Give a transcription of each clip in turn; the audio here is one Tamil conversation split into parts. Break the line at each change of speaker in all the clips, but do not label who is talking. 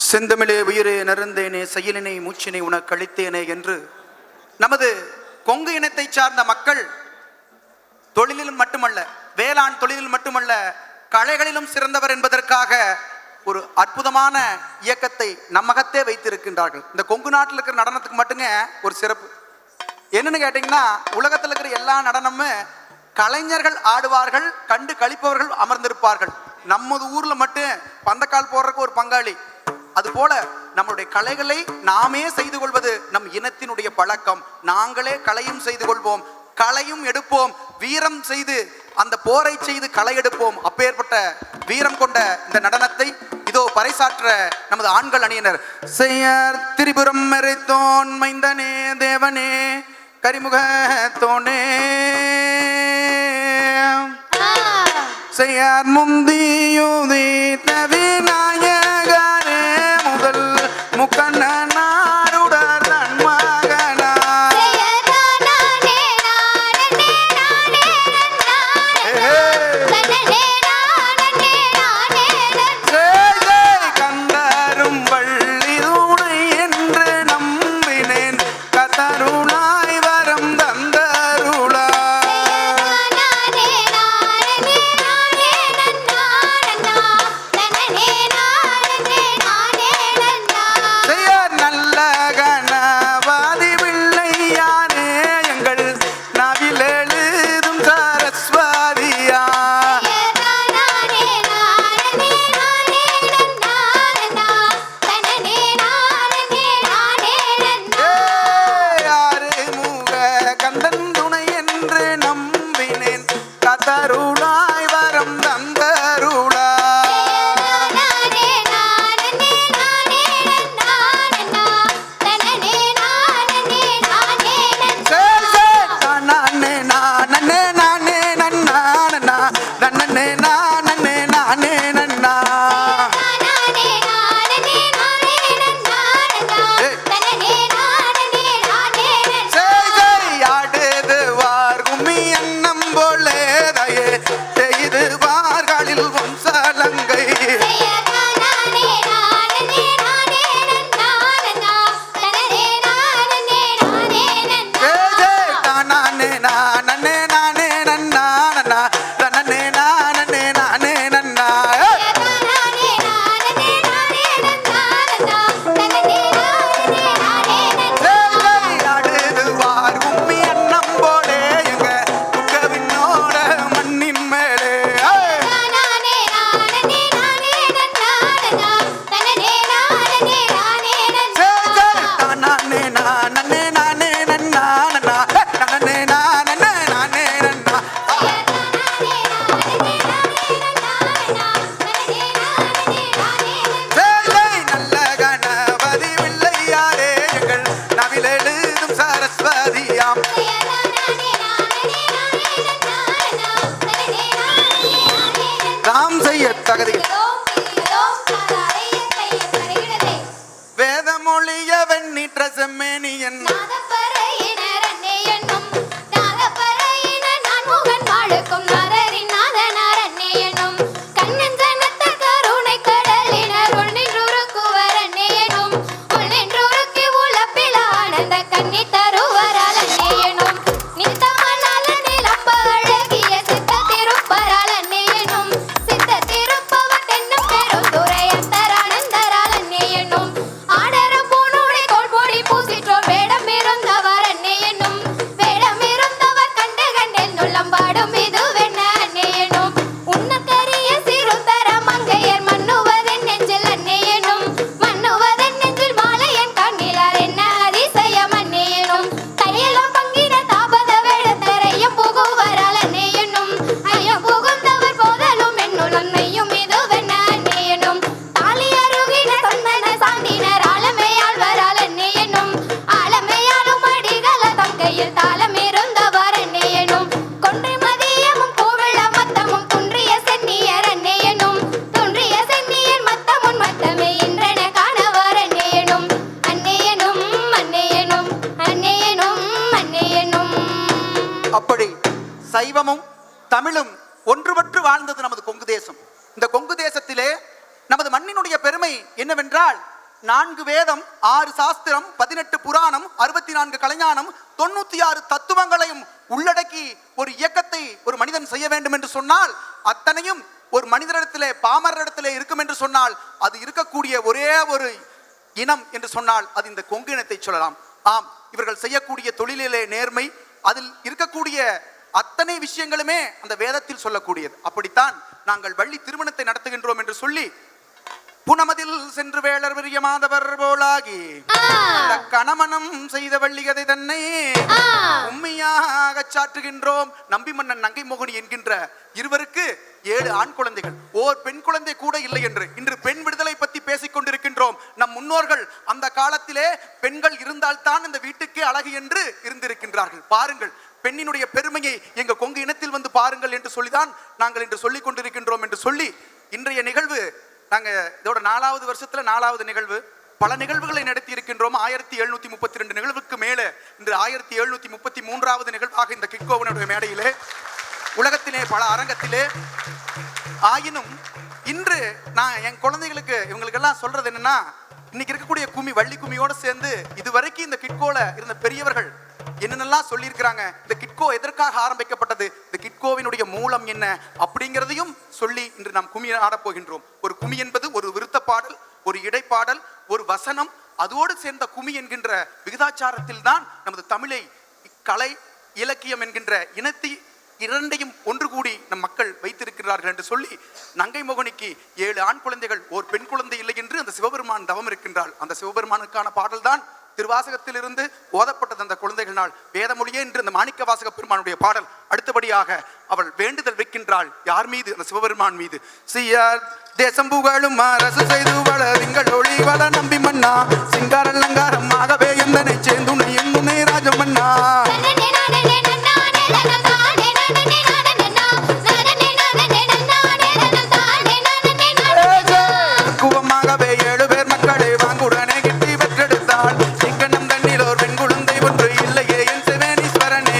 செந்தமிழே உயிரே நருந்தேனே செயலினை மூச்சினை உனக்கு அளித்தேனே என்று நமது கொங்கு இனத்தை சார்ந்த மக்கள் தொழிலிலும் மட்டுமல்ல, வேளாண் தொழிலில் மட்டுமல்ல, கலைகளிலும் சிறந்தவர் என்பதற்காக ஒரு அற்புதமான இயக்கத்தை நம்மகத்தே வைத்திருக்கின்றார்கள். இந்த கொங்கு நாட்டில் இருக்கிற நடனத்துக்கு மட்டுங்க ஒரு சிறப்பு என்னன்னு கேட்டீங்கன்னா, உலகத்தில் இருக்கிற எல்லா நடனமும் கலைஞர்கள் ஆடுவார்கள், கண்டு கழிப்பவர்கள் அமர்ந்திருப்பார்கள். நமது ஊர்ல மட்டும் பந்தக்கால் போடுறதுக்கு ஒரு பங்காளி. அதுபோல நம்முடைய கலைகளை நாமே செய்து கொள்வது நம் இனத்தினுடைய பழக்கம். நாங்களே கலையும் செய்து கொள்வோம், கலையும் எடுப்போம், வீரம் செய்து அந்த போரை செய்து களை எடுப்போம். அப்பேற்பட்ட வீரம் கொண்ட இந்த நடனத்தை இதோ பறைசாற்ற நமது ஆண்கள் அணியினர் செய்யார் திரிபுரம் மறைத்தோன் மைந்தனே தேவனே கரிமுக தோனே செய்யார் முந்தியுதி தவி நாயகரே முதல் முக்கண்ணனாருடர் நன்மகனா கந்தரும் வள்ளி துணை என்று நம்பினேன் கதருளாய் வரம் தந்தருளா வேதமொழிய வெண்ணிற்ற செம்மேனியன் சைவமும் தமிழும் ஒன்றுபட்டு வாழ்ந்தது நமது கொங்கு தேசம். இந்த கொங்கு தேசத்திலே நமது மண்ணினுடைய பெருமை என்னவென்றால் 4 வேதம், 6 சாஸ்திரம், 18 புராணம், 64 கலைஞானம், 96 தத்துவங்களையும் உள்ளடக்கி ஒரு இயக்கத்தை ஒரு மனிதன் செய்ய வேண்டும் என்று சொன்னால், அத்தனையும் ஒரு மனிதரிடத்திலே பாமரரிடத்திலே இருக்கும் என்று சொன்னால், அது இருக்கக்கூடிய ஒரே ஒரு இனம் என்று சொன்னால் அது இந்த கொங்கு இனத்தை சொல்லலாம். ஆம், இவர்கள் செய்யக்கூடிய தொழிலிலே நேர்மை, அதில் இருக்கக்கூடிய அத்தனை விஷயங்களுமே அந்த வேதத்தில் சொல்லக்கூடியது. அப்படித்தான் நாங்கள் வள்ளி திருமணத்தை நடத்துகின்றோம் என்று சொல்லி, புனமதில் சென்று வேளர் விரிய மாதவர் போலாகி அந்த கணமனம் செய்த வள்ளிகதை தன்னை உண்மையாக சாற்றுகின்றோம். நம்பி மன்னன் நங்கை மோகினி என்கின்ற இருவருக்கு 7 ஆண் குழந்தைகள், ஓர் பெண் குழந்தை கூட இல்லை என்று இன்று பெண் விடுதலை பற்றி பேசிக் கொண்டிருக்கின்றோம். நம் முன்னோர்கள் அந்த காலத்திலே பெண்கள் இருந்தால்தான் இந்த வீட்டுக்கே அழகு என்று இருந்திருக்கின்றார்கள். பாருங்கள், பெண்ணினுடைய பெருமையை எங்க கொங்கு இனத்தில் வந்து பாருங்கள் என்று சொல்லிதான் நாங்கள் இன்று சொல்லிக் கொண்டிருக்கின்றோம் என்று சொல்லி, இன்றைய நிகழ்வு நாங்க இதோட 4வது வருஷத்துல 4வது நிகழ்வு. பல நிகழ்வுகளை நடத்தி இருக்கின்றோம். 1732 நிகழ்வுக்கு மேலே இன்று 1733வது நிகழ்வாக இந்த கிட்கோவனுடைய மேடையிலே, உலகத்திலே பல அரங்கத்திலே. ஆயினும் இன்று நான் என் குழந்தைகளுக்கு இவங்களுக்கெல்லாம் சொல்றது என்னன்னா, இன்னைக்கு இருக்கக்கூடிய கும்மி, வள்ளி கும்மியோட சேர்ந்து இதுவரைக்கும் இந்த கிட்கோல இருந்த பெரியவர்கள் என்னென்னலாம் சொல்லியிருக்கிறாங்க, இந்த கிட்கோ எதற்காக ஆரம்பிக்கப்பட்டது, இந்த கிட்கோவினுடைய மூலம் என்ன அப்படிங்கிறதையும் சொல்லி இன்று நாம் கும்மி ஆடப் போகின்றோம். ஒரு கும்மி என்பது ஒரு விருத்த பாடல், ஒரு இடைப்பாடல், ஒரு வசனம், அதோடு சேர்ந்த கும்மி என்கின்ற விகிதாச்சாரத்தில் தான் நமது தமிழை, கலை, இலக்கியம் என்கின்ற இனத்தை இரண்டையும் ஒன்று கூடி நம் மக்கள் வைத்திருக்கிறார்கள் என்று சொல்லி, நங்கை மோகினிக்கு 7 ஆண் குழந்தைகள், ஓர் பெண் குழந்தை இல்லை என்று அந்த சிவபெருமான் தவம் இருக்கின்றாள். அந்த சிவபெருமானுக்கான பாடல் தான் திருவாசகத்திலிருந்து ஓதப்பட்டது. அந்த குழந்தைகள் வேதமொழியே என்று அந்த மாணிக்க வாசக பெருமானுடைய பாடல். அடுத்தபடியாக அவள் வேண்டுதல் வைக்கின்றாள். யார் மீது? அந்த சிவபெருமான் மீது. சீயார் தேசம் புகழும் அரசு செய்து வளரிங்கள் ஒளி வள நம்பி மன்னா, சிங்கார அலங்காரமாகவே எந்தனை சேர்ந்துணை எங்குனை ராஜமன்னா. குவமாகவே 7 பேர் மக்களை வாங்குடனே கிட்டி பெற்றெடுத்தாள். சிங்கனம் தண்ணில் ஒரு பெண் குழந்தை ஒன்று இல்லையே என் சிவனீஸ்வரனே.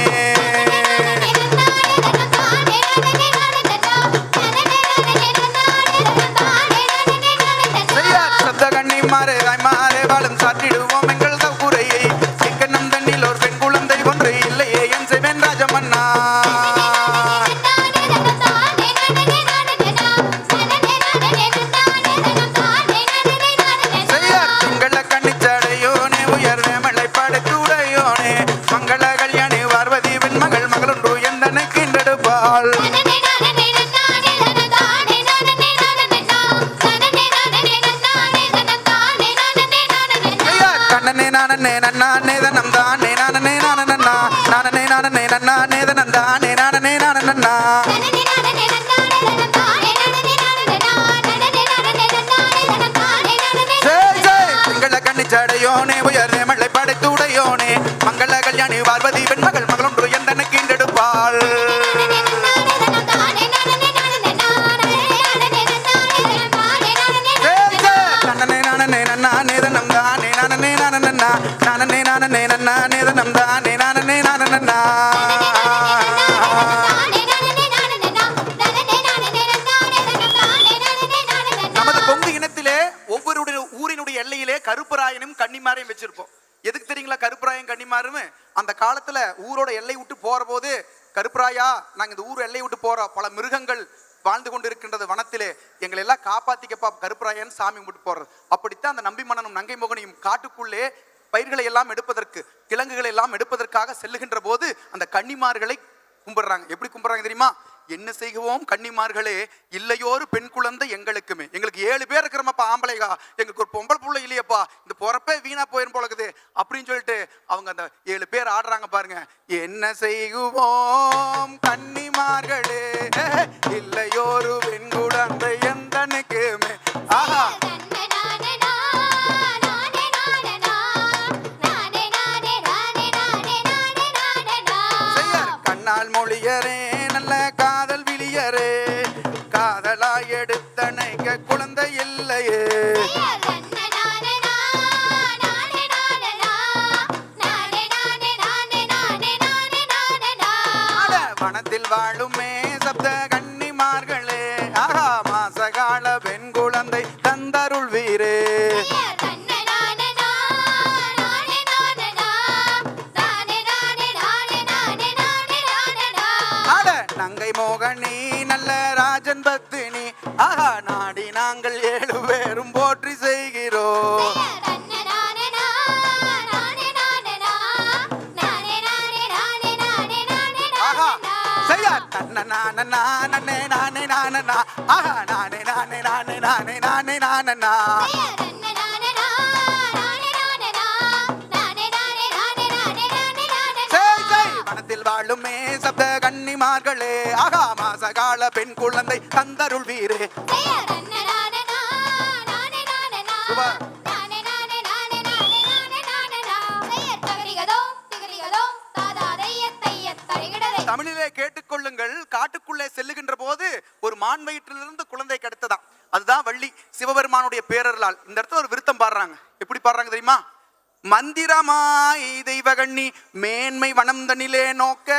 சப்த கண்ணி மாறே மாறே வாழும் சாற்றிடுவோம் எங்கள் தகுறையை. சிங்கனம் தண்ணில் ஒரு பெண் குழந்தை ஒன்று இல்லையே என் சிவன் ராஜமன்னா. மங்கள கல்யாணி பார்வதி வெண்மகள் மகளொன்று எந்தனை கீண்டெடுப்பாள். நமது கொங்கு இனத்திலே ஒவ்வொரு ஊரினுடைய எல்லையிலே கருப்பராயனும் கன்னிமாரையும் வச்சிருப்போம். எதுக்கு தெரியுங்களா கருப்பராயன் கன்னிமாரும்? அந்த காலத்துல ஊரோட எல்லை விட்டு போற போது, கருப்பராயா நாங்க இந்த ஊர் எல்லை விட்டு போறோம், பல மிருகங்கள் வாழ்ந்து கொண்டு இருக்கின்றது வனத்திலே, எங்களை எல்லாம் காப்பாத்திக்கப்பா கருப்பராயன் சாமி கும்பிட்டு போறது. அப்படித்தான் அந்த நம்பி மன்னனும் நங்கை மோகினியும் காட்டுக்குள்ளே பயிர்களை எல்லாம் எடுப்பதற்கு, கிழங்குகளை எல்லாம் எடுப்பதற்காக செல்லுகின்ற போது அந்த கன்னிமார்களை கும்பிடுறாங்க. எப்படி கும்பிடுறாங்க தெரியுமா? என்ன செய்வோம் கன்னிமார்களே, இல்லையோரு பெண் குழந்தை எங்களுக்குமே. எங்களுக்கு 7 பேர் இருக்கிறோமப்பா ஆம்பளைகா, எங்களுக்கு ஒரு பொம்பளை புள்ள இல்லையப்பா, இந்த பொறப்பே வீணா போயிரும் போலக்குது அப்படின்னு சொல்லிட்டு அவங்க அந்த 7 பேர் ஆடுறாங்க பாருங்க. என்ன செய்வோம் கன்னிமார்களே, இல்லையோரு பெண் குழந்தை எந்தனுக்குமே. ஆஹா, கண்ணால் மொழியரே நல்ல காதல் விழியரே, காதலாய் எடுத்தனைக்க குழந்தை இல்லையே. வனத்தில் வாழுமே சப்த கன்னிமார்களே, ஆஹா மாசகால பெண் குழந்தை தந்தருள் வீரே. மோகனி நல்ல ராஜன் பத்தினி ஆஹா நாடி நாங்கள் 7 பேரும் போற்றி செய்கிறோம். ஆஹா செய்யா தன்ன நானே நானே நானே ஆஹா நானே நானே நானே நானே நானே நானே வாழுமே சப்த கன்னிமார்களே ஆகா மாசகால பெண் குழந்தை தந்தருள் வீரே. தமிழிலே கேட்டுக்கொள்ளுங்கள். காட்டுக்குள்ளே செல்லுகின்ற போது ஒரு மான் வயிற்றிலிருந்து குழந்தை கிடைத்ததாம். அதுதான் வள்ளி சிவபெருமானுடைய பேரர்களால். இந்த இடத்துல ஒரு விருத்தம் பாடுறாங்க. எப்படி பாடுறாங்க தெரியுமா? மந்திரமாய் தெய்வகண்ணி மேன்மை வனம் தனிலே நோக்க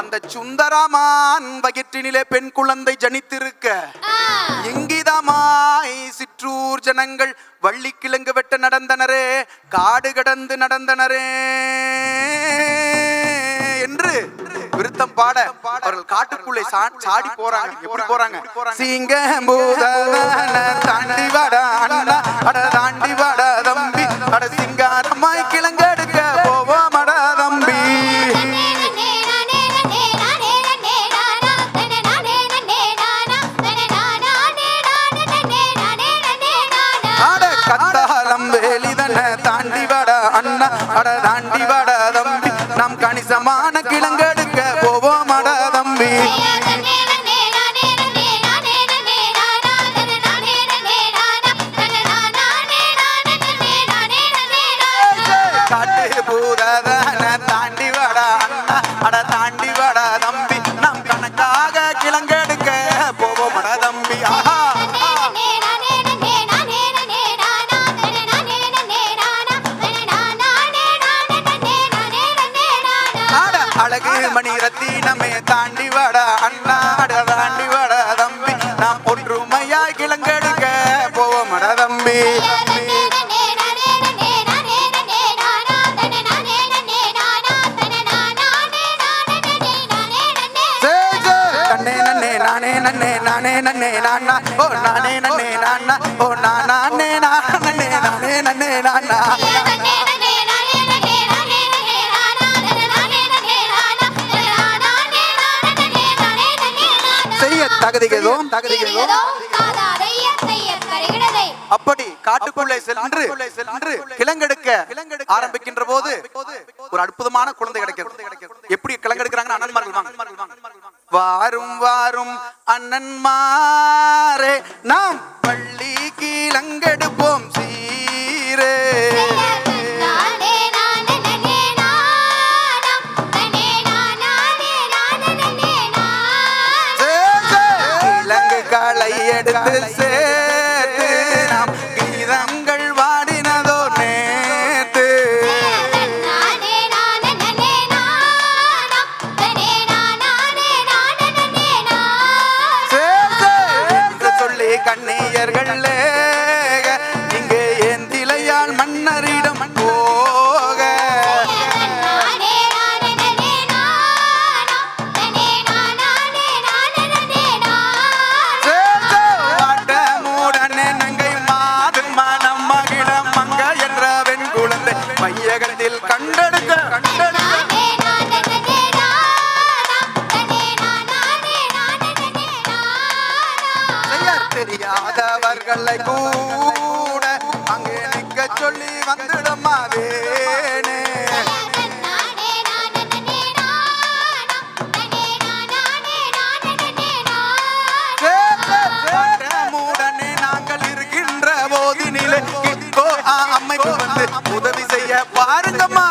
அந்த சுந்தரமான் வயிற்றினிலே பெண் குழந்தை ஜனித்திருக்க இங்கிதமாய் சிற்றூர் ஜனங்கள் வள்ளி கிழங்கு வெட்ட நடந்தனரே காடு கடந்து நடந்தனரே என்று விருத்தம் பாட அவர்கள் காட்டுக்குள்ளே சாடி போறாங்க. எப்படி போறாங்க? சிங்கம் தாண்டி வாடா அண்ணா அட தாண்டி வாடா தம்பி அட சிங்காரமாய் கிழங்கெடுக்க போவோம் அட தம்பி. அட கத்தாலம் வேலிதன தாண்டி வாடா அண்ணா அட தாண்டி வாடா தம்பி நாம் கணிசமான கிழங்கெடுக்க போவோம் அட தம்பி. காட்டு பூதன தாண்டி வாடா அண்ணா அட தாண்டி வாடா தம்பி நாம் கணக்காக கிழங்கெடுக்க போவோம் அட தம்பி. ஆஹா அழகு மணி ரத்தினமே தாண்டி வாடா அண்ணா அட தாண்டி வாடா தம்பி நாம் ஒற்றுமையாய் கிழங்கெடுக்க போவோம் அட தம்பி. நானே நன்னே நானே நன்னே நானா ஓ நானே நன்னே நானா ஓ நானே நானே நானே நன்னே நானா செய்ய தகுதிகளோம் அப்படி காட்டுக்குள்ளே சென்று கிழங்கெடுக்க ஆரம்பிக்கின்ற போது ஒரு அற்புதமான குழந்தை கிடைக்கிறது. எப்படி கிழங்கெடுக்கிறாங்க? அண்ணன்மார்கள் வாரும் வாரும் அண்ணன்மாரே நாம் பள்ளி கிழங்கெடுப்போம் சீரே. கிழங்கு களை எடுத்து சேர்த்து நாம் கீதங்கள் வாடினதோ நேத்து. சொல்லி கண்ணியர்கள் இங்கே ஏந்திலையால் மன்னரிடம் போக மையகத்தில் கண்டெடுக்க தெரியாதவர்களை கூட அங்கே நிற்க சொல்லி வந்துடும் அதேனே. மூடனே நாங்கள் இருக்கின்ற போதினிலே அமைப்பு வந்து உதவி செய்ய பாருங்கம்மா.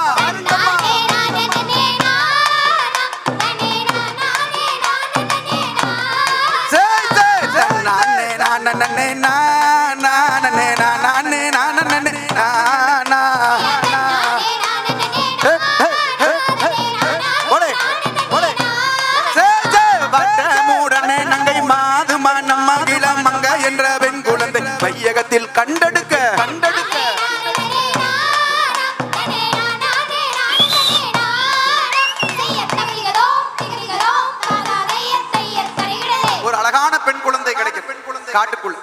காட்டுக்குள்ள.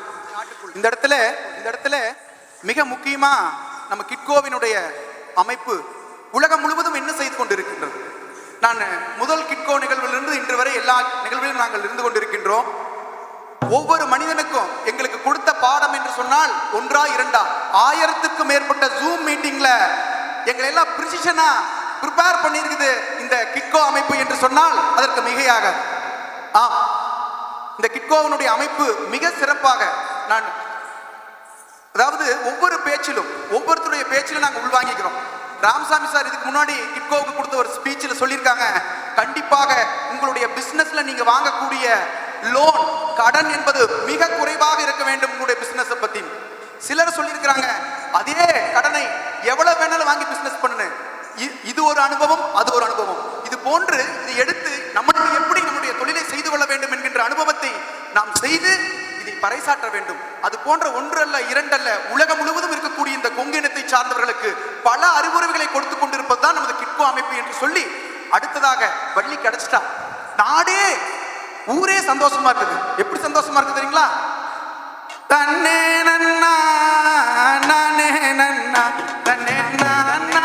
இந்த இடத்துல மிக முக்கியமா நம்ம கிட்கோவினுடைய அமைப்பு உலகம் முழுவதும் என்ன செய்து கொண்டிருக்கின்றது. நான் முதல் கிட்கோ நிகழ்விலிருந்து இன்று வரை எல்லா நிகழ்விலும் நாங்கள் இருந்து கொண்டிருக்கின்றோம். ஒவ்வொரு மனிதனுக்கும் எங்களுக்கு கொடுத்த பாடம் என்று சொன்னால் ஒன்றா இரண்டா 1000க்கும் மேற்பட்ட ஜூம் மீட்டிங்ல எங்களை எல்லாம் பிரிசிஷனா ப்ரிப்பேர் பண்ணியிருக்குது இந்த கிட்கோ அமைப்பு என்று சொன்னால் அதற்கு மிகையாக. இந்த கிட்கோவினுடைய அமைப்பு மிக சிறப்பாக நான் அதாவது ஒவ்வொரு பேச்சிலும் ஒவ்வொருத்தருடைய பேச்சிலும் நாங்கள் உள்வாங்கிக்கிறோம். ராமசாமி சார் இதுக்கு முன்னாடி கிட்கோவுக்கு கொடுத்த ஒரு ஸ்பீச்சில் சொல்லியிருக்காங்க, கண்டிப்பாக உங்களுடைய பிசினஸ்ல நீங்க வாங்கக்கூடிய லோன் கடன் என்பது மிக குறைவாக இருக்க வேண்டும் உங்களுடைய பிசினஸ் பத்தி. சிலர் சொல்லியிருக்கிறாங்க அதே கடனை எவ்வளவு வேணாலும் வாங்கி பிசினஸ் பண்ணு. இது ஒரு அனுபவம், அது ஒரு அனுபவம். இது போன்று இதை எடுத்து நம்மளுக்கு எப்படி நம்முடைய தொழிலை செய்து கொள்ள வேண்டும் என்கின்ற அனுபவத்தை நாம் செய்து இதை பறைசாற்ற வேண்டும். அது போன்ற ஒன்றல்ல இரண்டல்ல உலகம் முழுவதும் இருக்கக்கூடிய இந்த கொங்கு இனத்தை சார்ந்தவர்களுக்கு பல அறிவுரைகளை கொடுத்து கொண்டிருப்பதுதான் நமது கிட்கோ அமைப்பு என்று சொல்லி அடுத்ததாக வள்ளி கிடைச்சிட்டா நாடே ஊரே சந்தோஷமா இருக்குது. எப்படி சந்தோஷமா இருக்கு தெரியுங்களா? தன்னே நன்னா நானே நன்னா தன்னே நன்னா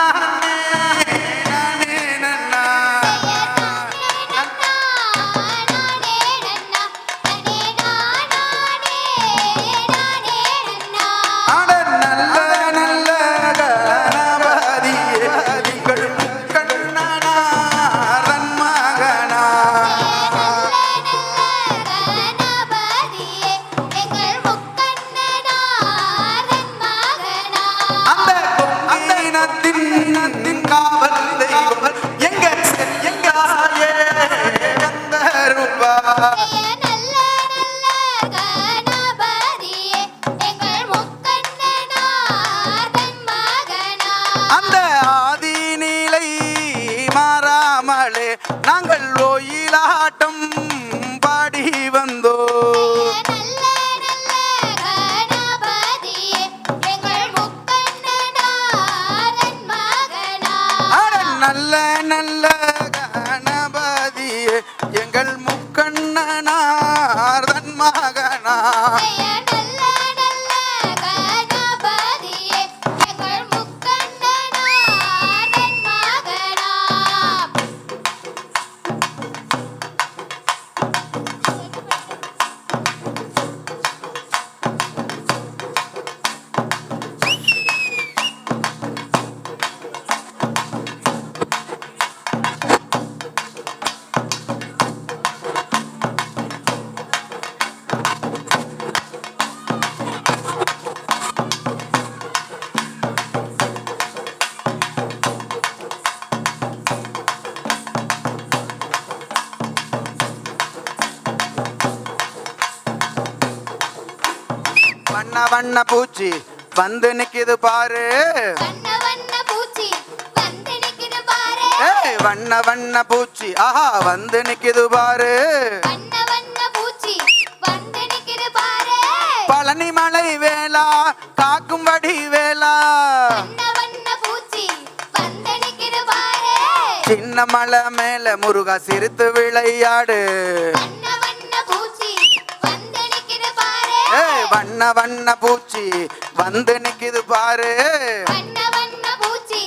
நாங்கள் ஒயிலாட்டம் பாடி வந்தோ. நல்ல நல்ல கணபதியே எங்கள் முக்கண்ணனார் தன் மகனா. வண்ண வண்ண பூச்சி வந்து நிக்குது பாரு,
வண்ண வண்ண பூச்சி வந்து நிக்குது பாரு.
வண்ண வண்ண பூச்சி ஆஹா வந்து நிக்குது பாரு,
வண்ண வண்ண பூச்சி வந்து நிக்குது பாரு.
பழனி மலை வேலா காக்கும் வடி வேலா,
வண்ண வண்ண பூச்சி வந்து நிக்குது பாரு.
சின்ன மலை மேல முருகா சிரித்து விளையாடு,
வண்ண வண்ண பூச்சி வந்து நிக்குது பாரு.
வண்ண வண்ண பூச்சி வந்து நிக்குது பாரு,
வண்ண வண்ண பூச்சி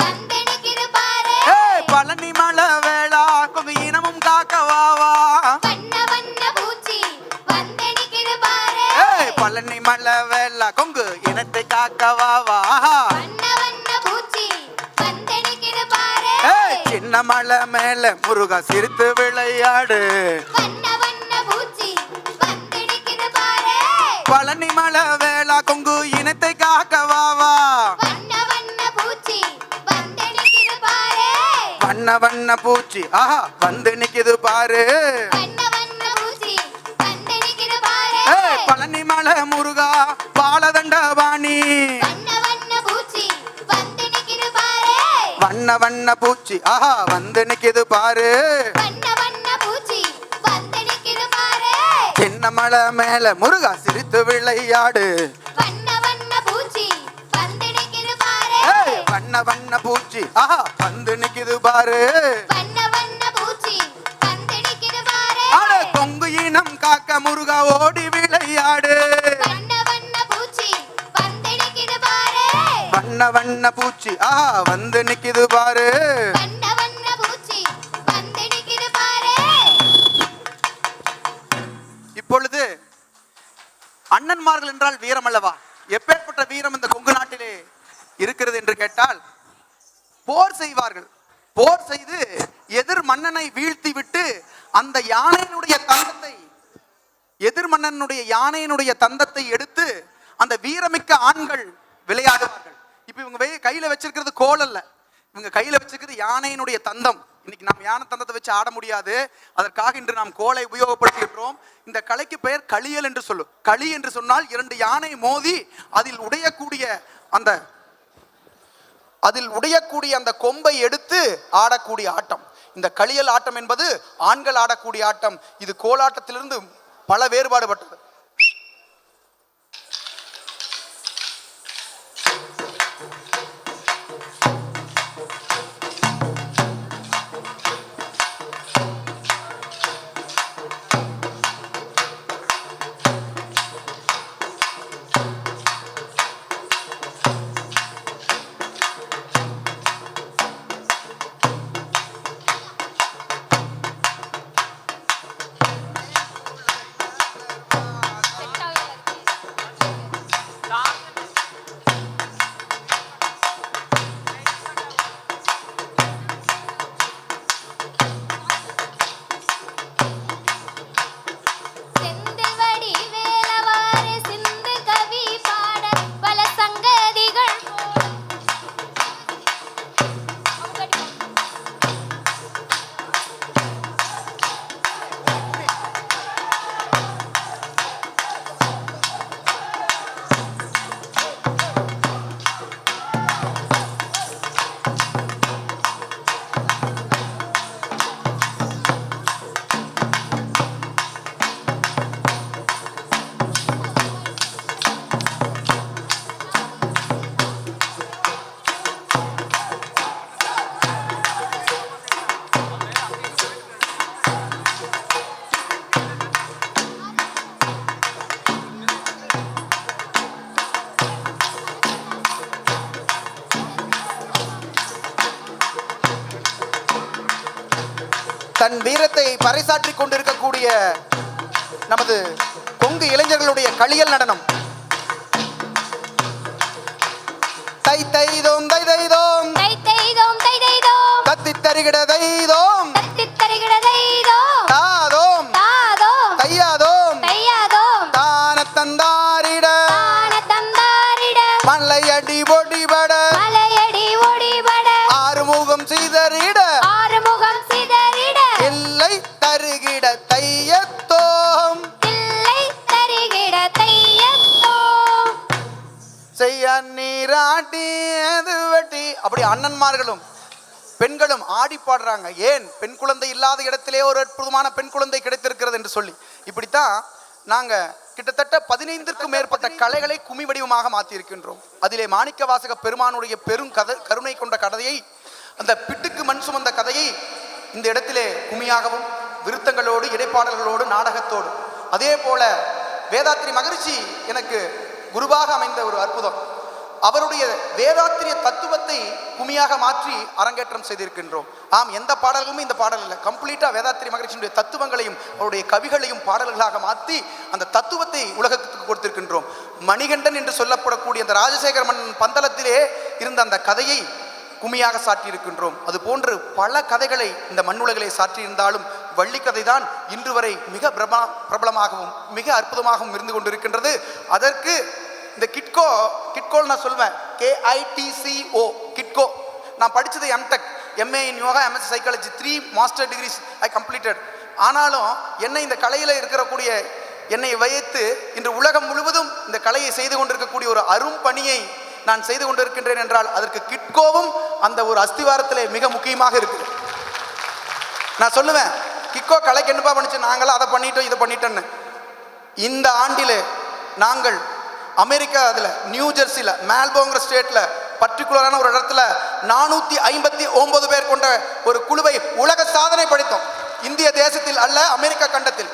வந்து நிக்குது பாரு.
பழனி மலை வேளா கொங்கு இனமும் காக்கவாவா,
வண்ண வண்ண பூச்சி வந்து நிக்குது பாரு.
பழனி மலை வேளா கொங்கு இனத்தை காக்கவாவா,
வண்ண வண்ண பூச்சி வந்து நிக்குது பாரு.
சின்ன மலை மேல முருகா சிரித்து விளையாடு,
வண்ண வண்ண பூச்சி வந்து நிக்குது பாரு.
பழனி மலை வேளா கொங்கு இனத்தை காக்கவாவா,
வண்ண வண்ண பூச்சி வந்து நிக்குது பாரு.
வண்ண வண்ண பூச்சி ஆஹா வந்து நிக்குது பாரு,
வண்ண வண்ண பூச்சி வந்து நிக்குது பாரு.
பழனி மலை முருகா பாலதண்ட வாணி,
வண்ண வண்ண பூச்சி வந்து நிக்குது பாரு.
வண்ண வண்ண பூச்சி ஆஹா வந்து நிக்குது பாரு,
வண்ண வண்ண பூச்சி வந்து நிக்குது பாரு.
சின்ன மலை மேல முருகா சிரித்து விளையாடு,
வண்ண வண்ண பூச்சி வந்து நிக்குது பாரு.
வண்ண வண்ண பூச்சி ஆஹா வந்து நிக்குது பாரு,
வண்ண வண்ண பூச்சி வந்து நிக்குது பாரு.
கொங்கு இனம் காக்க முருகா ஓடி விளையாடு, அண்ணன்மார்கள் என்றால் வீரம் அல்லவா? எப்பேற்பட்ட வீரம் இந்த கொங்கு நாட்டிலே இருக்கிறது என்று கேட்டால், போர் செய்வார்கள். போர் செய்து எதிர் மன்னனை வீழ்த்தி விட்டு அந்த யானையினுடைய தந்தத்தை, எதிர் மன்னனுடைய யானையினுடைய தந்தத்தை எடுத்து அந்த வீரமிக்க ஆண்கள் விளையாடுவார்கள். இப்ப இவங்க கையில வச்சிருக்கிறது கோல் அல்ல, இவங்க கையில வச்சிருக்கிறது யானையினுடைய தந்தம். இன்னைக்கு நாம் யானை தந்தத்தை வச்சு ஆட முடியாது, அதற்காக இன்று நாம் கோலை உபயோகப்படுத்துகின்றோம். இந்த கலைக்கு பெயர் களியல் என்று சொல்லும். களி என்று சொன்னால் 2 யானை மோதி அதில் உடையக்கூடிய அந்த கொம்பை எடுத்து ஆடக்கூடிய ஆட்டம் இந்த களியல் ஆட்டம் என்பது ஆண்கள் ஆடக்கூடிய ஆட்டம். இது கோலாட்டத்திலிருந்து பல வேறுபாடுபட்டது. தன் வீரத்தை பறைசாற்றிக் கொண்டிருக்கக்கூடிய நமது கொங்கு இளைஞர்களுடைய களியல் நடனம். தை தைதோம் தை தைதோம்
தை தைதோம் தை தைதோம்
தத்தி தருகிட தைதோம்
தத்தி தருகிட தைதோம்
தாதோம்
தாதோம்
தையாதோம்
தையாதோம்
தான தந்தாரிட
தான தந்தாரிட
மலையடி ஒடிபட
மலையடி ஒடிபட
ஆறுமுகம் சிதறிட
ஆறுமுகம் சிதறிட
இல்லை தருகிட தையத்தோம்
இல்லை தருகிட தையத்தோம்
செய்ய நீராட்டி அது வெட்டி. அப்படி அண்ணன்மார்களும் பெண்களும் ஆடி பாடுறாங்க. ஏன்? பெண் குழந்தை இல்லாத இடத்திலே ஒரு அற்புதமான பெண் குழந்தை கிடைத்திருக்கிறது என்று சொல்லி. இப்படித்தான் நாங்க கிட்டத்தட்ட 15க்கும் மேற்பட்ட கலைகளை கும்மி வடிவமாக மாற்றி இருக்கின்றோம். அதிலே மாணிக்க வாசக பெருமானுடைய பெரும் கருணை கொண்ட கதையை, அந்த பிட்டுக்கு மண் சுமந்த கதையை இந்த இடத்திலே கும்மியாகவும் விருத்தங்களோடு இடைப்பாடல்களோடு நாடகத்தோடு, அதே போல வேதாத்ரி மகரிஷி எனக்கு குருவாக அமைந்த ஒரு அற்புதம். அவருடைய வேதாத்திரிய தத்துவத்தை கும்மியாக மாற்றி அரங்கேற்றம் செய்திருக்கின்றோம். ஆம், எந்த பாடல்களுமே இந்த பாடல் இல்லை, கம்ப்ளீட்டா வேதாத்திரி மகரிஷியுடைய தத்துவங்களையும் அவருடைய கவிகளையும் பாடல்களாக மாற்றி அந்த தத்துவத்தை உலகத்துக்கு கொடுத்திருக்கின்றோம். மணிகண்டன் என்று சொல்லப்படக்கூடிய அந்த ராஜசேகர மன்னன் பந்தளத்திலே இருந்த அந்த கதையை கும்மியாக சாற்றியிருக்கின்றோம். அது போன்று பல கதைகளை இந்த மண்ணுலகிலே சாற்றியிருந்தாலும் வள்ளிக்கதை தான் இன்று வரை மிக பிரபலமாகவும் மிக அற்புதமாகவும் இருந்து கொண்டிருக்கின்றது. அதற்கு இந்த கிட்கோல் நான் சொல்வேன், KITCO கிட்கோ. நான் படித்தது MTech, MA in yoga, MS psychology, 3 master decrease I completed. ஆனாலும் என்னை இந்த கலையில் இருக்கக்கூடிய என்னை வைத்து இன்று உலகம் முழுவதும் இந்த கலையை செய்து கொண்டிருக்கக்கூடிய ஒரு அரும் பணியை நான் செய்து கொண்டிருக்கின்றேன் என்றால் அதற்கு கிட்கோவும் அந்த ஒரு அஸ்திவாரத்திலே மிக முக்கியமாக இருக்குது. நான் சொல்லுவேன், கிட்கோ கலைக்கு என்னப்பா பண்ணிச்சு, நாங்களும் அதை பண்ணிட்டோம் இதை பண்ணிட்டோன்னு. இந்த ஆண்டிலே நாங்கள் அமெரிக்கா, அதில் நியூ ஜெர்சியில் மேல்போங்கிற ஸ்டேட்டில் பர்டிகுலரான ஒரு இடத்துல 459 பேர் கொண்ட ஒரு குழுவை உலக சாதனை படைத்தோம். இந்திய தேசத்தில் அல்ல, அமெரிக்கா கண்டத்தில்,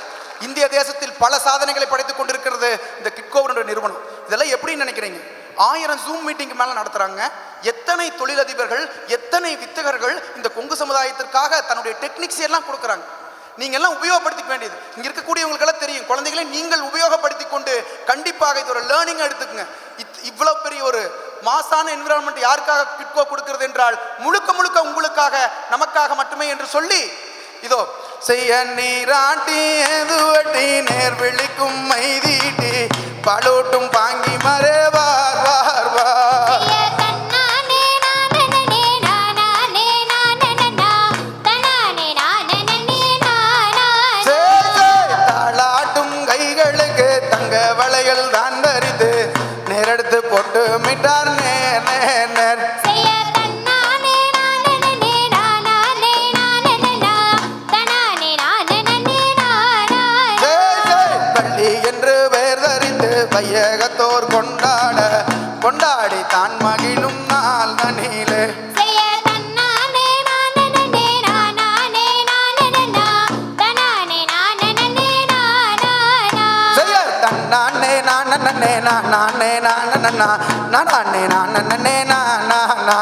இந்திய தேசத்தில் பல சாதனைகளை படைத்துக் கொண்டிருக்கிறது இந்த கிட்கோவுடைய நிறுவனம். இதெல்லாம் எப்படி நினைக்கிறீங்க? 1000 ஜூம் மீட்டிங் மேலே நடத்துகிறாங்க. எத்தனை தொழிலதிபர்கள், எத்தனை வித்தகர்கள் இந்த கொங்கு சமுதாயத்திற்காக தன்னுடைய டெக்னிக்ஸ் எல்லாம் கொடுக்குறாங்க. நீங்க எல்லாம் உபயோகப்படுத்திக்க வேண்டியது. இங்க இருக்கக்கூடியவங்களுக்கு எல்லாம் தெரியும், குழந்தைகளை நீங்கள் உபயோகப்படுத்தி கொண்டு கண்டிப்பாக இது ஒரு லேர்னிங் எடுத்துக்கங்க. இவ்வளவு பெரிய ஒரு மாசான என்விரான்மெண்ட் யாருக்காக கிட்கோ கொடுக்கிறது என்றால் முழுக்க முழுக்க உங்களுக்காக, நமக்காக மட்டுமே என்று சொல்லி இதோ செய்ய நீராட்டி எதுவட்டி நேர் விழிக்கும் மைதீட்டி பலூட்டும் பாங்கி மரே வார் வார் வார். தாளாட்டும் கைகளுக்கு தங்க வளையல் தான் தரித்து நேரெடுத்து போட்டு மிட்டார் நேர் நேர் நேர். வையகத்தோர் கொண்டாட கொண்டாடி தான் மகிழும் நாள் தனிலே தன்னானே நானே நானே நானே நானே நானே நானா.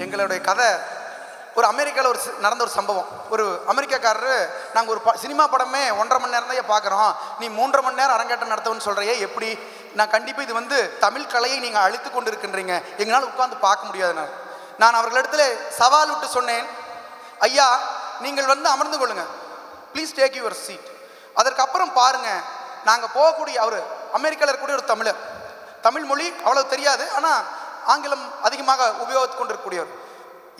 எங்களுடைய கதை ஒரு அமெரிக்காவில் நடந்த ஒரு சம்பவம். ஒரு அமெரிக்காக்காரரு, நாங்கள் ஒரு சினிமா படமே 1.5 மணி நேரம் தான் பார்க்குறோம், நீ 3.5 மணி நேரம் அரங்கேற்றம் நடத்தவுன்னு சொல்கிறையே எப்படி? நான் கண்டிப்பாக இது வந்து தமிழ் கலையை நீங்கள் அழித்து கொண்டு இருக்கின்றீங்க, எங்களால் உட்காந்து பார்க்க முடியாது. நான் அவர்களிடத்துல சவால் விட்டு சொன்னேன், ஐயா நீங்கள் வந்து அமர்ந்து கொள்ளுங்க, ப்ளீஸ் டேக் யுவர் சீட். அதற்கப்புறம் பாருங்க, நாங்கள் போகக்கூடிய அவர் அமெரிக்காவில் இருக்கக்கூடிய ஒரு தமிழர், தமிழ் மொழி அவ்வளவு தெரியாது, ஆனால் ஆங்கிலம் அதிகமாக உபயோகித்து கொண்டிருக்கக்கூடியவர்.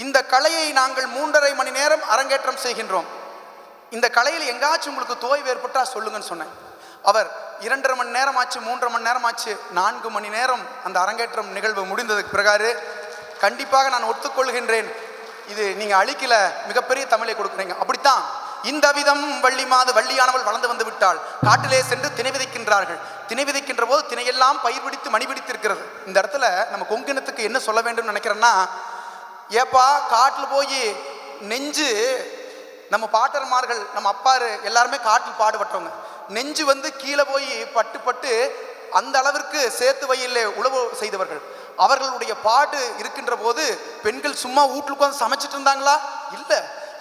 இந்த கலையை நாங்கள் 3.5 மணி நேரம் அரங்கேற்றம் செய்கின்றோம், இந்த கலையில் எங்காச்சும் உங்களுக்கு தோய்வு ஏற்பட்டா சொல்லுங்கன்னு சொன்னேன். அவர் 2.5 மணி நேரம் ஆச்சு, 3.5 மணி நேரம் ஆச்சு, 4 மணி நேரம் அந்த அரங்கேற்றம் நிகழ்வு முடிந்ததுக்கு பிறகு கண்டிப்பாக நான் ஒத்துக்கொள்கின்றேன், இது நீங்க அழிக்கல, மிகப்பெரிய தமிழை கொடுக்குறீங்க. அப்படித்தான் இந்த விதம் வள்ளி மாது வள்ளியானவள் வளர்ந்து வந்து விட்டாள், காட்டிலே சென்று திணை விதைக்கின்றார்கள், திணை விதைக்கின்ற போது திணையெல்லாம் பயிர் பிடித்து மணி பிடித்து இருக்கிறது. இந்த இடத்துல நம்ம கொங்கினத்துக்கு என்ன சொல்ல வேண்டும் நினைக்கிறேன்னா, ஏப்பா காட்டில் போய் நெஞ்சு, நம்ம பாட்டர்மார்கள் நம்ம அப்பாரு எல்லாருமே காட்டில் பாடுபட்டவங்க, நெஞ்சு வந்து கீழே போய் பட்டு பட்டு அந்த அளவிற்கு சேத்து வயலிலே உழவு செய்தவர்கள். அவர்களுடைய பாடு இருக்கின்ற போது பெண்கள் சும்மா வீட்டுக்கு வந்து சமைச்சிட்டு இருந்தாங்களா? இல்லை,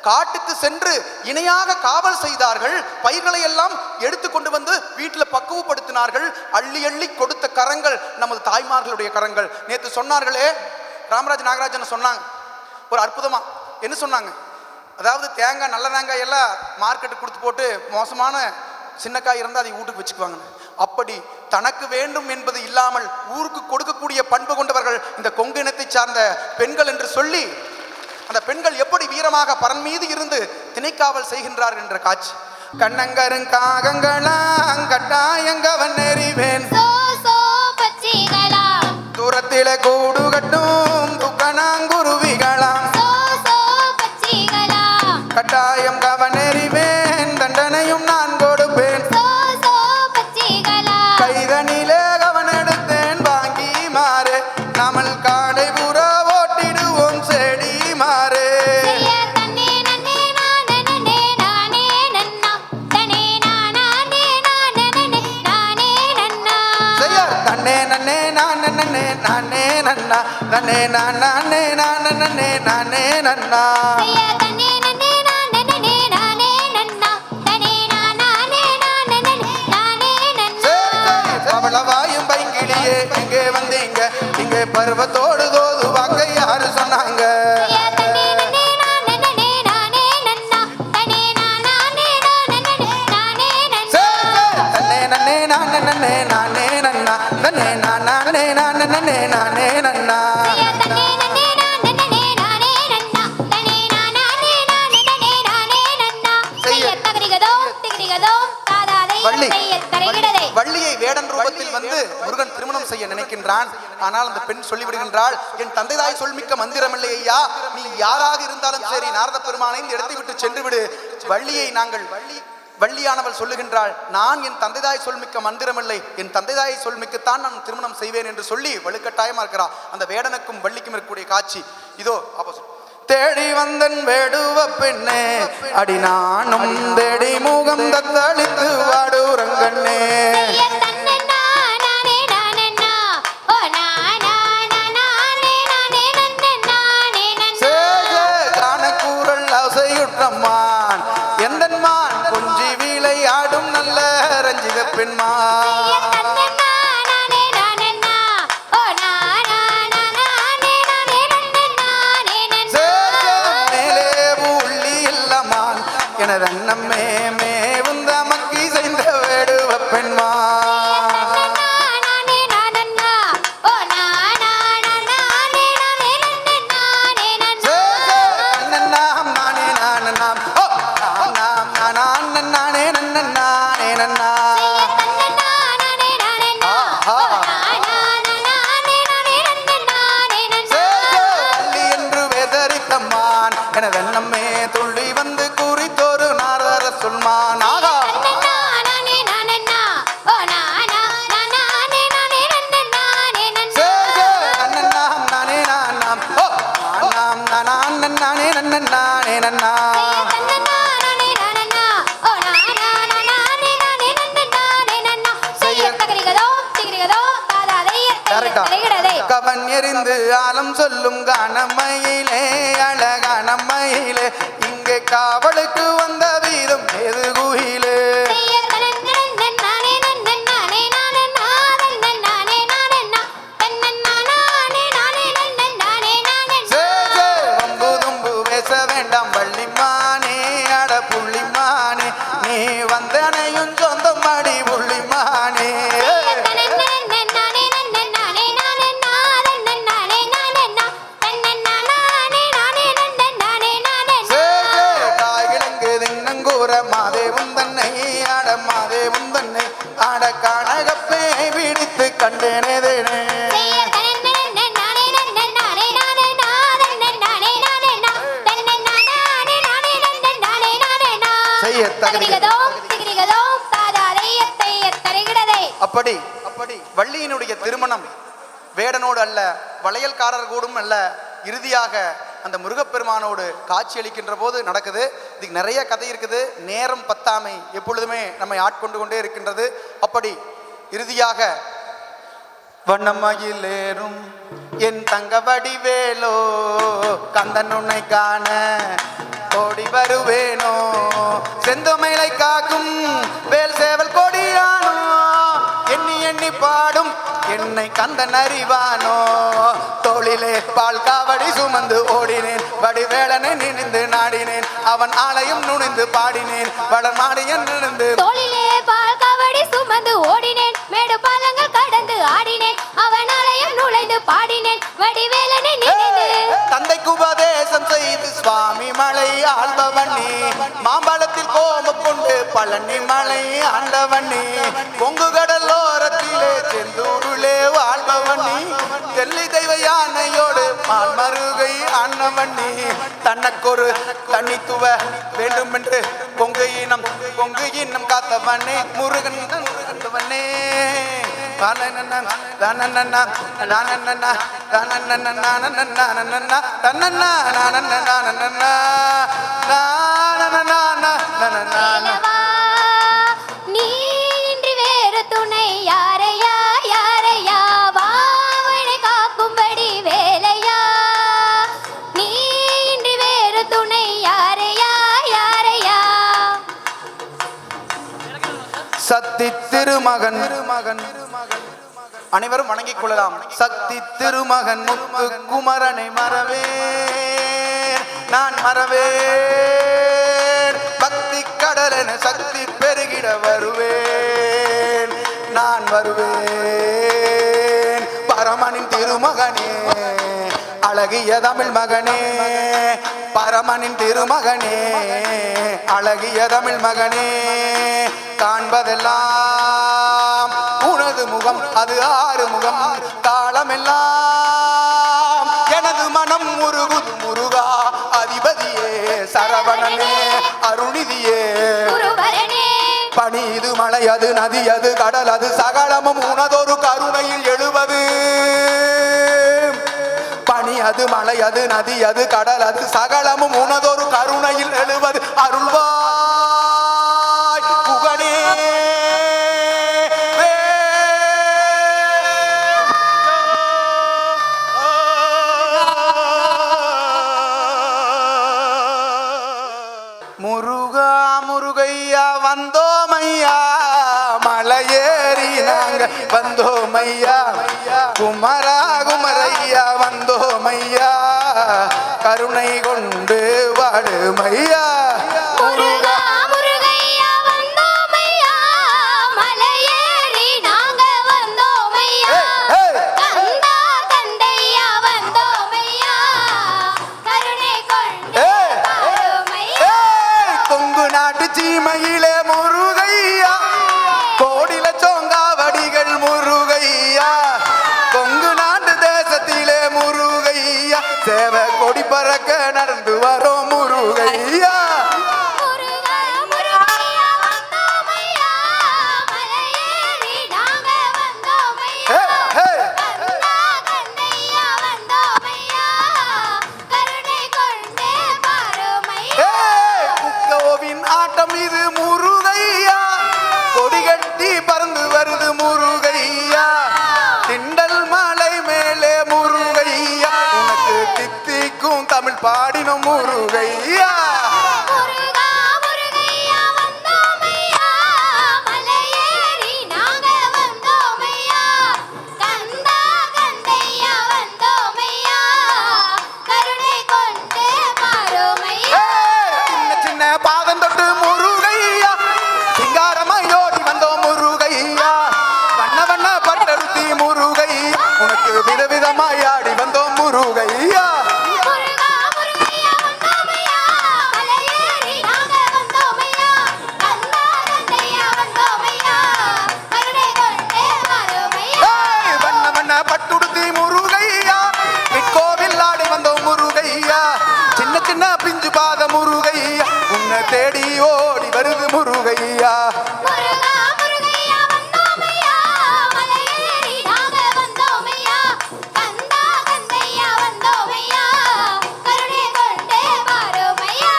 காட்டுக்கு சென்று இணையாக காவல் செய்தார்கள், பயிர்களை எல்லாம் எடுத்து கொண்டு வந்து வீட்டில் பக்குவப்படுத்தினார்கள். அள்ளி அள்ளி கொடுத்த கரங்கள் நமது தாய்மார்களுடைய கரங்கள். நேற்று சொன்னார்களே, ராமராஜ் நாகராஜன் சொன்னாங்க ஒரு அற்புதமா, என்ன சொன்னாங்க, அதாவது தேங்காய், நல்ல தேங்காய் எல்லாம் மார்க்கெட்டுக்கு கொடுத்து போட்டு மோசமான சின்னக்காய் இருந்தால் அதை வீட்டுக்கு வச்சுக்குவாங்க. அப்படி தனக்கு வேண்டும் என்பது இல்லாமல் ஊருக்கு கொடுக்கக்கூடிய பண்பு கொண்டவர்கள் இந்த கொங்கு இனத்தை சார்ந்த பெண்கள் என்று சொல்லி, அந்த பெண்கள் எப்படி வீரமாக பரன் மீது இருந்து திணைக்காவல் செய்கின்றார்கள் என்ற காட்சி. கண்ணங்கருங்காகங்களாம் கட்டாயங்கவன் நெறிவேன், தூரத்தில கூடு கட்டும் துக்கணாங்குருவிகளாம், கட்டாயம் கவன் நெறிவேன், தண்டனையும் நான் கொடுப்பேன், கைதனிலே கவன் எடுத்தேன் வாங்கி மாறு, நாமல் காடை புற ஓட்டிடுவோம் செடி மாறு. தன்னே நன்னே நானே நானே நன்னா, நன்னே நானே நானே நானே நன்னா. பவளவாயும் பைங்கிளியே இங்கே வந்தீங்க, இங்கே பருவத்தோடு தோது வாங்க யாரு சொன்னாங்க? தன்னே நன்னே நானே நானே நன்னா, தன்னே நானே நானே நானே நன்னா. வள்ளியை வேடன் ரூபத்தில் வந்து முருகன் திருமணம் செய்ய நினைக்கின்றான். ஆனால் அந்த பெண் சொல்லிவிடுகின்றாள், என் தந்தைதாய் சொல்மிக்க மந்திரமில்லை ஐயா, நீ யாராக இருந்தாலும் சரி நாரத பெருமானை இந்த இடத்தை விட்டு சென்று விடு. வள்ளியை நாங்கள் வள்ளியானவள் சொல்லுகின்றாள், நான் என் தந்தைதாய் சொல்மிக்க மந்திரமில்லை, என் தந்தைதாய் சொல்மிக்கத்தான் நான் திருமணம் செய்வேன் என்று சொல்லி வலுக்கட்டாயமா இருக்கிறா. அந்த வேடனுக்கும் வள்ளிக்கும் இருக்கக்கூடிய காட்சி இதோ ஆப்போசிட். தேடி வந்தன் வேடுவ பெண்ணே அடி நானும் தேடி முகம் தத்தளித்து வாடுரங்கண்ணே, ரஞ்சித பெண்மா எனது அண்ணம்மே மேவுந்த மக்கி செய்த வேடுவ பெண்மா என்று வேதரித்தம்மான் எனது அண்ணம்மே துள்ளி வந்து குறித்தொரு நாரர சொல்மான் ஆகா கவன் எறிந்து ஆலம் சொல்லும் கனமையிலே அழகனமையிலே இங்கே காவலுக்கு வந்த வீதம் எது குயிலே வம்பு பேச வேண்டாம் வள்ளிமானே அட புள்ளிமானே நீ வந்தனையும் சொந்தம் அடி புள்ளிமானே மாதேவும் தன்னை ஆட மாதேவும் தன்னை ஆட காணகப்பே பிடித்து கண்டேனேதேனே அப்படி வள்ளியினுடைய திருமணம் வேடனோடு அல்ல வளையல்காரர் கூடும் அல்ல இறுதியாக அந்த முருகப்பெருமானோடு காட்சி அளிக்கின்ற போது நடக்குது. இதுக்கு நிறைய கதை இருக்குது. நேரம் பத்தாமை எப்பொழுதுமே நம்மை ஆட்கொண்டு கொண்டே இருக்கின்றது. அப்படி இறுதியாக வண்ணமயிலேறும் என் தங்க வடிவேலோ கந்தன் உன்னை காண ஓடி வருவேனோ செந்தமிழை காக்கும் வேல் சேவல் கொடியானோ எண்ணி எண்ணி பாடும் என்னை கந்தன் அறிவானோ தோளிலே பால் காவடி சுமந்து ஓடினேன் வடிவேலனை நினைந்து நாடினேன் அவன் ஆலயம் நுழைந்து பாடினேன் வடமாடியன் நினைந்து
தோளிலே பால் காவடி சுமந்து ஓடினேன் மேடு பாலங்கள் கடந்து ஆடினேன் அவன் ஆலயம் நுழைந்து பாடினேன் வடிவேலனை நினைந்து
தந்தைக்கு உபதேசம் செய்து சுவாமி மலை ஆள்பவண்ணி மாம்பழத்தில் கோமம் கொண்டு பழனி மலை ஆண்டவண்ணி பொங்கு கடலோரத்திலே செந்தூருளே வாழ்பவண்ணி தெல்லி தெய்வ யானையோடு மால் மருகை ஆண்டவண்ணி தனக்கொரு தனித்துவ வேண்டும் என்று பொங்கு இனம் காத்தவண்ணே முருகன் ஆண்டவண்ணே
நீ இன்றி வேறு துணை யாரையா யாரையா வாவனை காக்கும்படி வேலையா நீ இன்றி வேறு துணை யாரையா யாரையா
சக்தி திருமகன் அனைவரும் வணங்கிக் கொள்ளலாம். சக்தி திருமகன் முத்து குமரனை மறவேன் நான் மறவேன் பக்தி கடலென சக்தி பெருகிட வருவேன் நான் வருவேன் பரமனின் திருமகனே அழகிய தமிழ் மகனே பரமனின் திருமகனே அழகிய தமிழ் மகனே காண்பதெல்லாம் உனது முகம் அது ஆறு முகம் காலமெல்லாம் எனது மனம் முருகுது முருகா அதிபதியே சரவணனே அருணிதியே பனி இது மலை அது நதி அது கடல் அது சகலமும் உனதொரு கருணையில் எழுவது பனி அது மலை அது நதி அது கடல் அது சகலமும் உனதொரு கருணையில் எழுவது அருள்வாய் புகழே முருகா முருகையா வந்தோமையா
வந்தோமையா குமரா குமரையா வந்தோமையா கருணை கொண்டு வாடுமையா
முருகா முருகையா வந்தோமையா மலையேறி நாங்க வந்தோமையா கந்தா கந்தையா வந்தோமையா கருணை கொண்டு வாடுமையா
கொங்கு நாட்டு சீமையிலே முருகையா கோடி லட்சம் காவடிகள் முருகையா கொங்கு நாட்டு தேசத்திலே முருகையா சேவ கொடி பறக்க நடந்து வரோம் முருகையா
முருகா முருகையா வந்தோமையா மலையேறி நாங்க வந்தோமையா கந்தா கந்தையா வந்தோமையா கருணை கொண்டு பாருமையா
குக்கோவின் ஆட்டம் இது முருகையா கொடி கட்டி பறந்து வருது முருகையா திண்டல் மலை மேலே முருகையா உனக்கு தித்திக்கும் தமிழ் பாடினோம் முருகையா
முருகா முருகையா வந்தோமையா மலையேறி நாங்க வந்தோமையா கந்தா கந்தையா வந்தோமையா கருணை கொண்டு பாருமையா
சின்ன சின்ன பாதம் தொட்டு முருகையா சிங்காரமாயோடி வந்தோம் முருகையா வண்ண வண்ண பட்டருத்தி முருகையா உனக்கு விதவிதமாய் ஆடி வந்தோம் முருகையா
முருகா முருகையா வந்தோமையா மலையேறி நாங்க வந்தோமையா கந்தா கந்தையா வந்தோமையா கருணை கொண்டு பாருமையா
வண்ண வண்ண பட்டுடுத்தி முருகையா இக்கோவில் ஆடி வந்தோம் முருகையா சின்ன சின்ன பிஞ்சு பாத முருகையா உன்னை தேடி ஓடி வருது முருகையா
முருகா முருகையா வந்தோமையா மலையேறி நாங்க வந்தோமையா கந்தா கந்தையா வந்தோமையா கருணை கொண்டு பாருமையா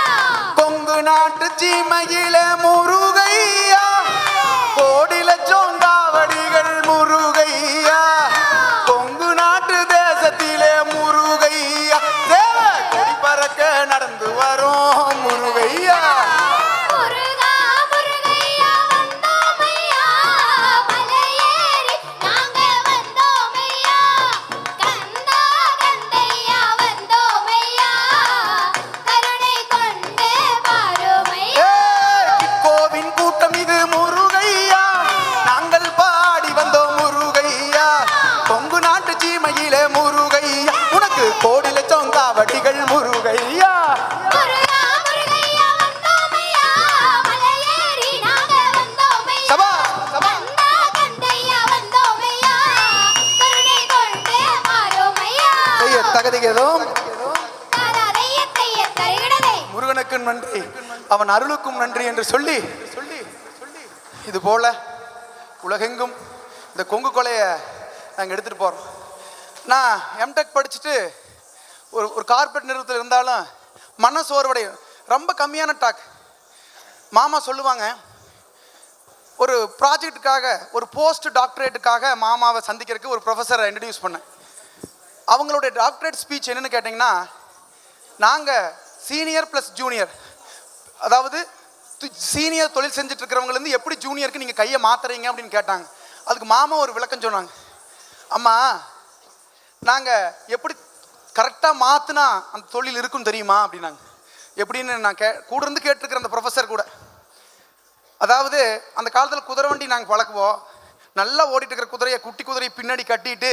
கொங்கு நாட்டு சீமையிலே முருகையா கோடி லட்சம் காவடிகள் முருகையா கொங்கு நாட்டு தேசத்திலே முருகையா தேவ கொடி பறக்க நடந்து வரோம் முருகையா
முருகா முருகையா வந்தோமையா மலையேறி நாங்க வந்தோமையா கந்தா கந்தையா வந்தோமையா கருணை கொண்டு பாருமையா
கோவின் கூட்டம் இது முருகையா நாங்கள் பாடி வந்தோம் முருகையா கொங்கு நாட்டு சீமையிலே முருகையா உனக்கு கோடி லட்சம் காவடிகள் முருகையா
முருகா முருகையா வந்தோமையா மலையேறி நாங்க வந்தோமையா
சபா, சபா.
கந்தா கந்தையா வந்தோமையா கருணை கொண்டு பாருமையா
செய்ய தகுதிகளும்
தாராதைய தைய தருகிடதை
முருகனுக்கு நன்றி அவன் அருளுக்கும் நன்றி என்று சொல்லி இது போல உலகெங்கும் இந்த கொங்கு கொலையை நாங்கள் எடுத்துகிட்டு போகிறோம். நான் எம்டெக் படிச்சுட்டு ஒரு கார்பரேட் நிறுவனத்தில் இருந்தாலும் மன சோர்வடையும் ரொம்ப கம்மியான டாக். மாமா சொல்லுவாங்க, ஒரு ப்ராஜெக்ட்டுக்காக ஒரு போஸ்ட் டாக்டரேட்டுக்காக மாமாவை சந்திக்கிறதுக்கு ஒரு ப்ரொஃபஸரை இன்ட்ரடியூஸ் பண்ணேன். அவங்களுடைய டாக்டரேட் ஸ்பீச் என்னென்னு கேட்டிங்கன்னா, நாங்கள் சீனியர் ப்ளஸ் ஜூனியர், அதாவது சீனியர் தொழில் செஞ்சுட்டு இருக்கிறவங்கலேருந்து எப்படி ஜூனியருக்கு நீங்கள் கையை மாத்துறீங்க அப்படின்னு கேட்டாங்க. அதுக்கு மாமா ஒரு விளக்கம் சொன்னாங்க. அம்மா, நாங்கள் எப்படி கரெக்டாக மாற்றினா அந்த தொழில் இருக்குன்னு தெரியுமா அப்படின்னாங்க. எப்படின்னு நான் கூட இருந்து கேட்டிருக்கிற அந்த ப்ரொஃபஸர் கூட, அதாவது அந்த காலத்தில் குதிரை வண்டி நாங்கள் பழக்குவோம். நல்லா ஓடிட்டு இருக்கிற குதிரையை, குட்டி குதிரையை பின்னாடி கட்டிட்டு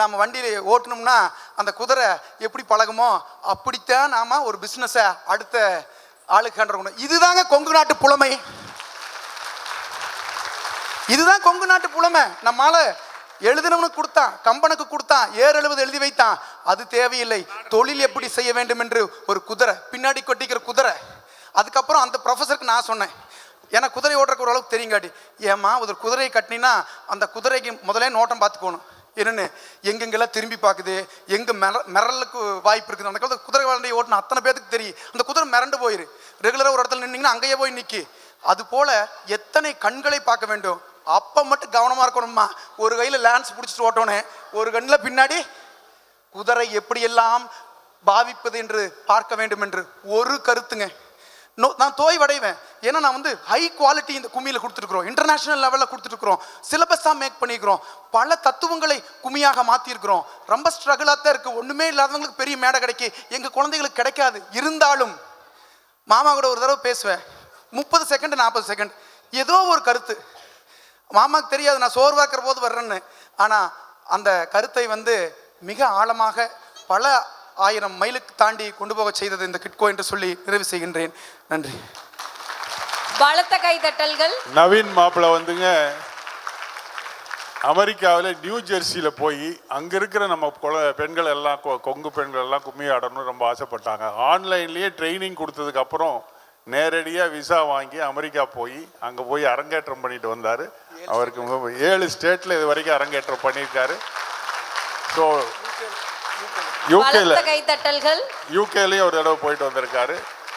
நம்ம வண்டியில் ஓட்டணும்னா அந்த குதிரை எப்படி பழகுமோ அப்படித்தான் நாம் ஒரு பிஸ்னஸை அடுத்த ஆளுக்கு ஹேண்ட் பண்ணணும். இதுதாங்க கொங்கு நாட்டு புலமை. இதுதான் கொங்கு நாட்டு புலமை. நம்மால எழுதினவனுக்கு கொடுத்தான், கம்பனுக்கு கொடுத்தான், ஏர் எழுவது எழுதி வைத்தான், அது தேவையில்லை. தொழில் எப்படி செய்ய வேண்டும் என்று ஒரு குதிரை பின்னாடி கொட்டிக்கிற குதிரை. அதுக்கப்புறம் அந்த ப்ரொஃபஸருக்கு நான் சொன்னேன், எனக்கு குதிரை ஓட்டுறக்கு ஓரளவுக்கு தெரியுங்காட்டி, ஏம்மா ஒரு குதிரையை கட்டினா அந்த குதிரைக்கு முதலே நோட்டம் பார்த்துக்கணும். என்னென்னு எங்கெங்கெல்லாம் திரும்பி பார்க்குது, எங்கே மிரலுக்கு வாய்ப்பு இருக்குது. அந்த காலத்தில் குதிரை வண்டியை ஓட்டினா அத்தனை பேருக்கு தெரியும். அந்த குதிரை மிரண்டு போயிரு. ரெகுலராக ஒரு இடத்துல நின்னீங்கன்னா அங்கேயே போய் நிற்கி. அது போல எத்தனை கண்களை பார்க்க வேண்டும். அப்போ மட்டும் கவனமாக இருக்கணும்மா. ஒரு கையில் லேன்ஸ் பிடிச்சிட்டு ஓட்டோனே, ஒரு கண்ணில் பின்னாடி குதிரை எப்படியெல்லாம் பாவிப்பது என்று பார்க்க வேண்டும் என்று ஒரு கருத்துங்க. நான் தோய்வடைவேன். ஏன்னா நான் வந்து ஹை குவாலிட்டி இந்த கும்மியில் கொடுத்துருக்குறோம், இன்டர்நேஷனல் லெவலில் கொடுத்துருக்குறோம், சிலபஸாக மேக் பண்ணிக்கிறோம், பல தத்துவங்களை கும்மியாக மாற்றிருக்கிறோம். ரொம்ப ஸ்ட்ரகிளாக தான் இருக்குது. ஒன்றுமே இல்லாதவங்களுக்கு பெரிய மேடை கிடைக்கி எங்கள் குழந்தைகளுக்கு கிடைக்காது. இருந்தாலும் மாமா கூட ஒரு தடவை பேசுவேன், 30 செகண்ட் 40 செகண்ட் ஏதோ ஒரு கருத்து. மாமாவுக்கு தெரியாது நான் சோர்வாக்குற போது வர்றேன்னு. ஆனால் அந்த கருத்தை வந்து மிக ஆழமாக பல 1000 மைலுக்கு தாண்டி கொண்டு போக செய்தது இந்த கிட்கோ என்று சொல்லி நிறைவு செய்கின்றேன். நன்றி.
பலத்த கைதட்டல்கள்.
நவீன் மாப்பிள்ள வந்துங்க அமெரிக்காவில் நியூ ஜெர்சியில் போய் அங்கே இருக்கிற நம்ம பெண்கள் எல்லாம் கொங்கு பெண்கள் எல்லாம் கும்மி ஆடணும்னு ரொம்ப ஆசைப்பட்டாங்க. ஆன்லைன்லேயே ட்ரைனிங் கொடுத்ததுக்கப்புறம் நேரடியாக விசா வாங்கி அமெரிக்கா போய் அங்கே போய் அரங்கேற்றம் பண்ணிட்டு வந்தார். அவருக்கு 7 ஸ்டேட்டில் இது வரைக்கும் அரங்கேற்றம் பண்ணியிருக்காரு. ஸோ யூகேலையும் ஒரு தடவை போயிட்டு வந்திருக்காரு.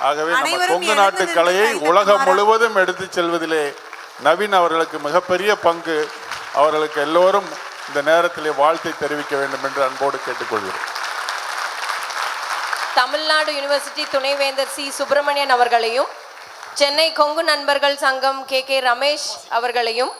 ஆகவே நம்ம கொங்கு நாட்டு கலையை உலகம் முழுவதும் எடுத்து செல்வதிலே நவீன் அவர்களுக்கு மிகப்பெரிய பங்கு. அவர்களுக்கு எல்லோரும் இந்த நேரத்திலே வாழ்த்தை தெரிவிக்க வேண்டும் என்று அன்போடு கேட்டுக்கொள்கிறேன்.
தமிழ்நாடு யூனிவர்சிட்டி துணைவேந்தர் சி சுப்பிரமணியன் அவர்களையும், சென்னை கொங்கு நண்பர்கள் சங்கம் கே ரமேஷ் அவர்களையும்,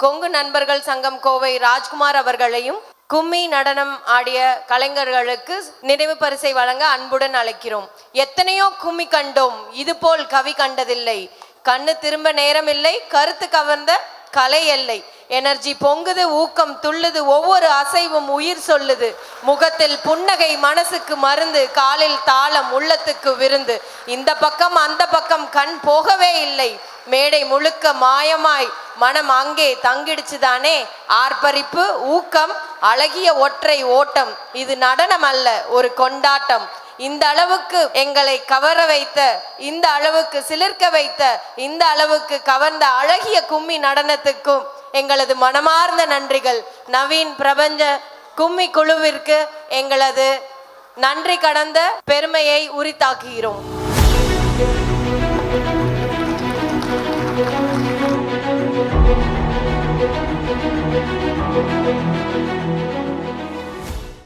கொங்கு நண்பர்கள் சங்கம் கோவை ராஜ்குமார் அவர்களையும் கும்மி நடனம் ஆடிய கலைஞர்களுக்கு நினைவு பரிசை வழங்க அன்புடன் அழைக்கிறோம். எத்தனையோ கும்மி கண்டோம், இதுபோல் கவி கண்டதில்லை. கண்ணு திரும்ப நேரமில்லை, கருத்து கவர்ந்த கலை எல்லை. எனர்ஜி பொங்குது, ஊக்கம் துள்ளுது, ஒவ்வொரு அசைவும் உயிர் சொல்லுது. முகத்தில் புன்னகை மனசுக்கு மருந்து, காலில் தாளம் உள்ளத்துக்கு விருந்து. இந்த பக்கம் அந்த பக்கம் கண் போகவே இல்லை, மேடை முழுக்க மாயமாய் மனம் அங்கே தங்கிடுச்சுதானே. ஆர்ப்பரிப்பு, ஊக்கம், அழகிய ஒற்றை ஓட்டம். இது நடனம் அல்ல, ஒரு கொண்டாட்டம். இந்த அளவுக்கு எங்களை கவர வைத்த, இந்த அளவுக்கு சிலிர்க்க வைத்த, இந்த அளவுக்கு கவர்ந்த அழகிய கும்மி நடனத்துக்கும் எங்களது மனமார்ந்த நன்றிகள். நவீன் பிரபஞ்ச கும்மி குழுவிற்கு எங்களது நன்றி கடந்த பெருமையை உரித்தாக்குகிறோம்.